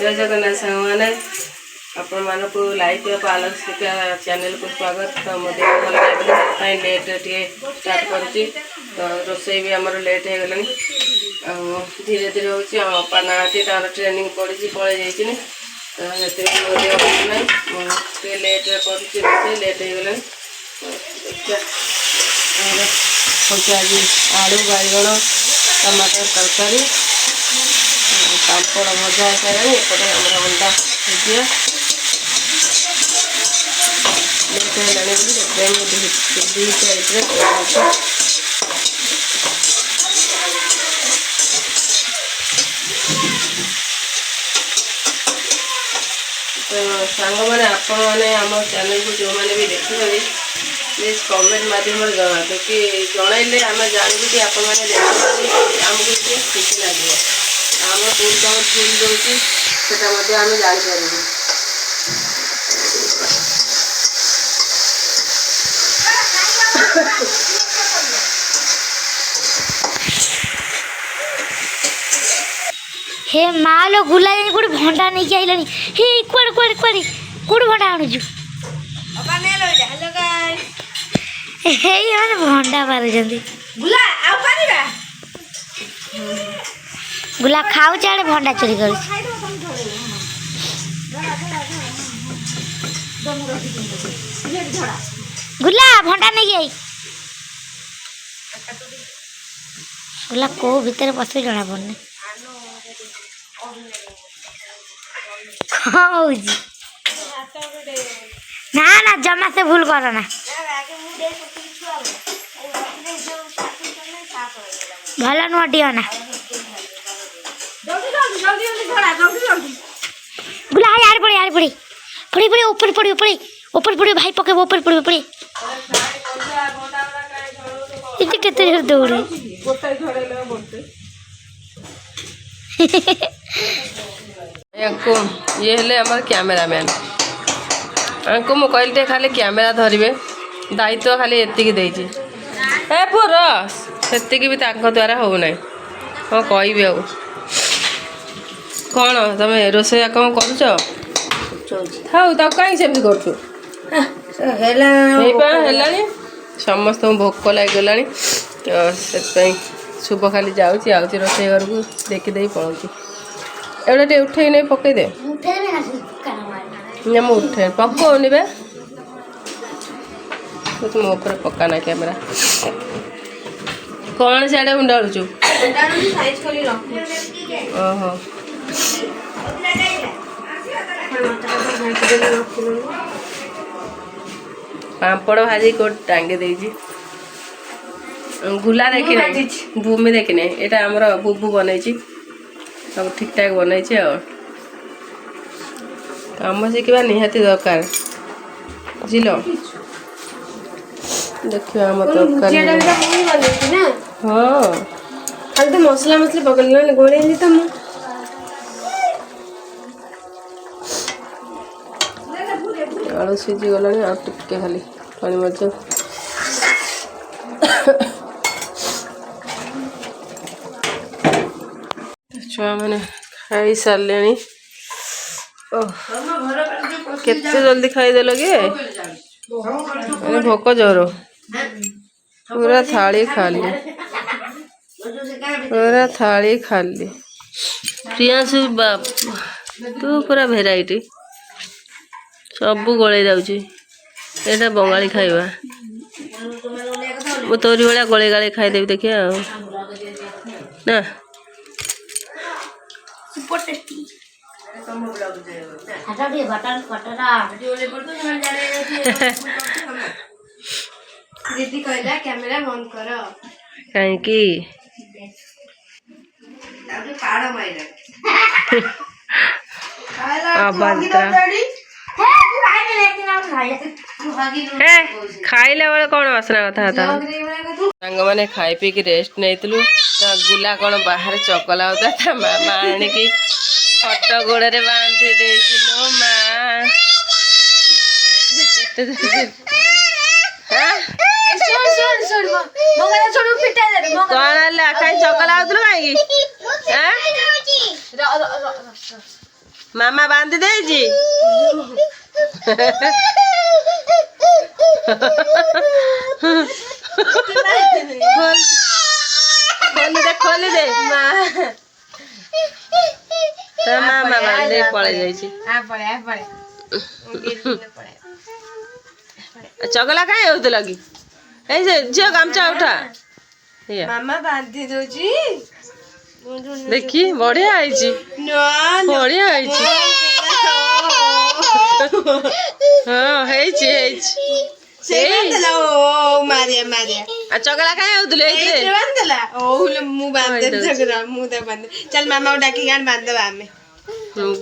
जय जगन्नाथ सांग मैंने आपण मानक लाइक आलोचिका चैनल को स्वागत। तो मुझे भल लगे लेट टे स्टार्ट करुच्ची। तो रोसई भी आमर लेट हो गला धीरे धीरे होपा ना तार ट्रेनिंग पड़ी पड़े जाइए। तो से ना लेट कर लेट हो गला। आज आलू बाइगण टमाटर तरकारी पापड़ भजा हो सारे एपटे आम अंडा भुजिया लेट है दी साइड तो सांग मैंने आपण मैंने आम चैनल को जो मैंने भी देखिए प्लीज कमेंट माध्यम जनातु कि जनइले आम जानू कि आपण मैंने देखिए आमको खुशी लगे आम कौन कौन फुल दूसरी से आम जापर हे मालो गुला जानी कोड भंडा नहीं के आइलानी हे कोड कोड कोड कोड भंडा आनुजु अपा ने लइला हेलो गाइस हे माने भंडा मारे जंदी गुला आ पारिबा गुला खाऊ चाड़े भंडा चोरी कर गुला भंडा नहीं आई गुला को भीतर पसे जणा पड़ने ना ना जमा से भूल करो ना भला नुआ दियो ना गुला यार पड़े पड़े पड़े ऊपर पड़े भाई पके ऊपर पड़े इतने कितने दौड़े ये हेले आमर कैमेरामैन को मु कहली खाली कैमेरा धरवे दायित्व खाली एतिकी देइछि ए पुर सेतिकी भी तांको द्वारा हो ना हाँ कहबी आ कौन तुम रोसैया कौन कर कहीं सेमती कर समस्त भोक लगे तो से शुभ खाली जाऊँगी रोसई घर को देखीदे पलाऊँ एवढा टे उठे नहीं पकई दे ना मुझे उठे पकौनी बे तुम ऊपर पकाना कैमेरा कौन सियाड़े मुंडालुचु ओहो पापड़ भाजी को टांगे देजी गुला देखी भूमि देखने यहाँ आमर बुबू बनई सब ठीक ठाक बनई कम शिखा निहाती दरकार बुझल देखिए आम तरकारी हाँ खाली तो मसला मसली पकड़ गोल तो आलू सीझी गला आ टिके खाली पानी मर्च छुआ मैंने खाई सारे केते जल्दी खाईदेल गे भोक जोर पूरा थाली खाली प्रियांशु बाप तू पूरा भेराइटी सब गले जाऊँगी यहाँ बंगाली खाइबा मु तोरी भाया गले गाले खाईदेवी देखिए ना दीदी कहला कैमरा बंद कर कहीं खाइला बेले कौन बासना कथा था सांग मैंने खाई पी की रेस्ट नहीं गुला कौन बाहर चकला होता मामा आणिकी खट गोड़े बांधी दे माँ कौन है कहीं चकला होता कहीं ମାମା ବାନ୍ଧି ଦେଇଛି। ଖୋଲି ଦେ ତା ମାମା ବାନ୍ଧି ପଳେଇ ଯାଇଛି। ଚଗଲା କାଇଁ ହଉଥିଲା କି? ଏଇ ଯେ ଝିଅ ଗାମୁଛା ଉଠା। ମାମା ବାନ୍ଧି ଦଉଛି। ଦେଖି ବଢିଆ ହେଇଛି, ବଢିଆ ହେଇଛି। ହଁ ହେଇଛି ହେଇଛି। ଚଗଲା କାଇଁ ହଉଥିଲେ? ଚାଲ ମାମା ଡାକି ଗାଣ ବାନ୍ଧବା ଆମେ।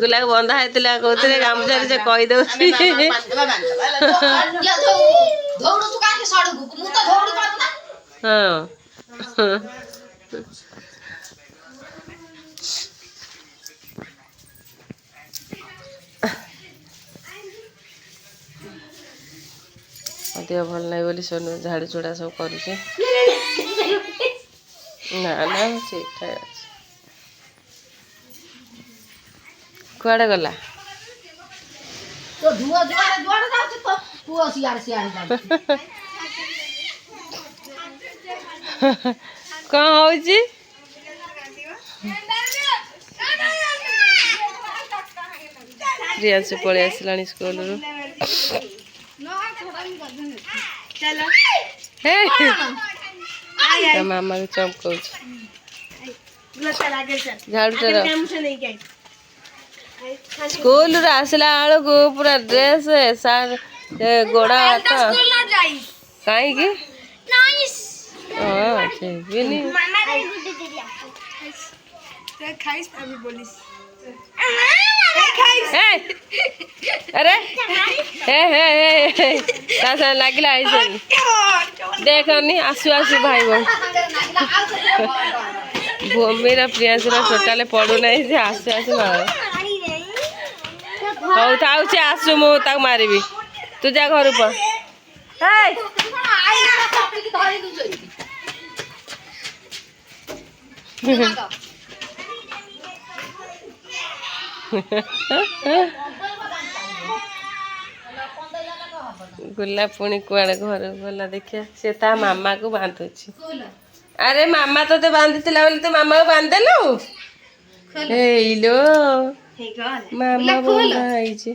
ଗୁଲାକୁ ବନ୍ଧା ହେଇଥିଲା କହୁଥିଲେ ଗାମୁଛାରେ ସେ କହିଦଉଛି। ହଁ ଦେହ ଭଲ ନାହିଁ ବୋଲି ସୋନୁ ଝାଡୁ ଝୁଡା ସବୁ କରୁଛି। ନା ନା ଠିକ ଠାକ ଅଛି। କୁଆଡେ ଗଲା? କଣ ହଉଛି? ପ୍ରିୟାଂଶୁ ପଳେଇ ଆସିଲାଣି ସ୍କୁଲରୁ। ତା ମାମାକୁ ଚମକଉଛି। ଝାଡୁଟାର ସ୍କୁଲରୁ ଆସିଲା ବେଳକୁ ପୁରା ଡ୍ରେସ୍ ଗୋଡ ହାତ କାହିଁକି? ହଁ ଯିବିନି। अरे हे हे हे लगला ऐसे देखनी आसु आसु भाई बहन भूमिर प्रियांशुर टोटाल पड़ूना से आसु आसु मार हौ थाऊ से आसु मु मारि तू जा घर पर गुला पुणी कुआड़े घर गला देखिया से ता मामा को बांधुची। अरे मामा तो ते बांधी थिला बोले तो मामा को बांध देलु हेलो मामा बंधा आइची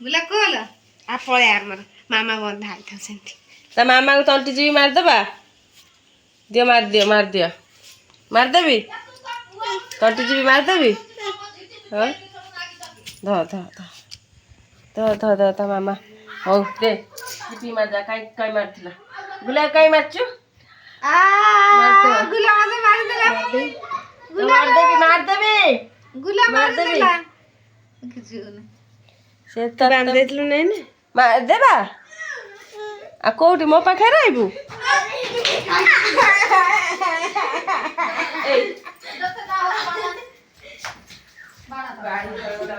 गुला कोल आ पळे हमर मामा बंधा आइ था सेंती ता मामा को तंटी जी मार दबा दियो मार दियो मार देबी तंटी जी मार देबी हां ध ध ध ध ध ता मामा हौ दे जीपी मार जा काई मारथिला गुला काई मारछु आ गुला मार देला मार देबे गुला मार देला से त बांध देतलु नै ने मार देबा आ कोठी मो पाखे रहबू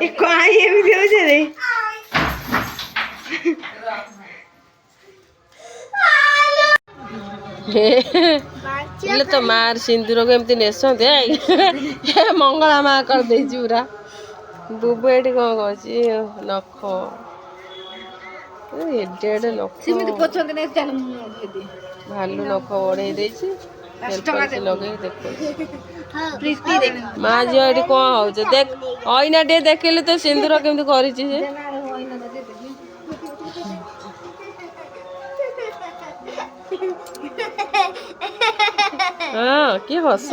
ए काई एमी देउ छे रे ले तो मार सिंदूर को एमती नेसते मंगला माँ कर दे पूरा बुबू एटी कौन कौची नख एडे एडे नख भालू नख बढ़े लगे देखो माँ झील ये कौन हो देख अना टे देखिले तो सिंदूर केमती कर हाँ कि हस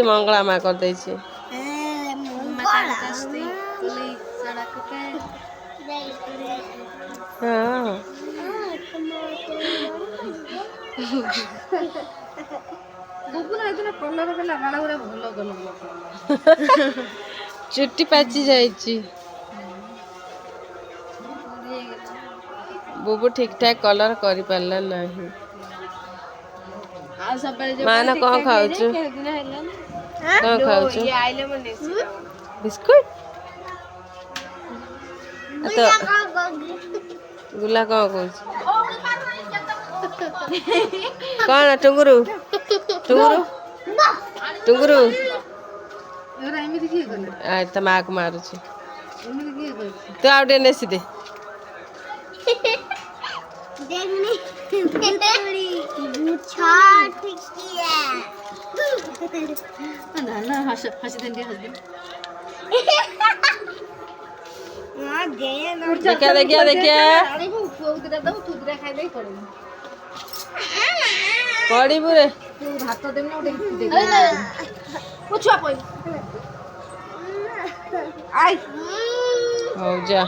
मंगला माँ कर दे चुट्टी पाची जाइची बुबू ठीक ठाक कलर कर पारला नहीं मान कौन खाऊ कौन खाऊ बिस्कुट तो गुला कौन कह कौन टुंगुरु टुंगुरु टुंगुरु तमाक मारू तू आउटे नेसी दे देखिया देखिया देखिया पड़ी बुरे हो जा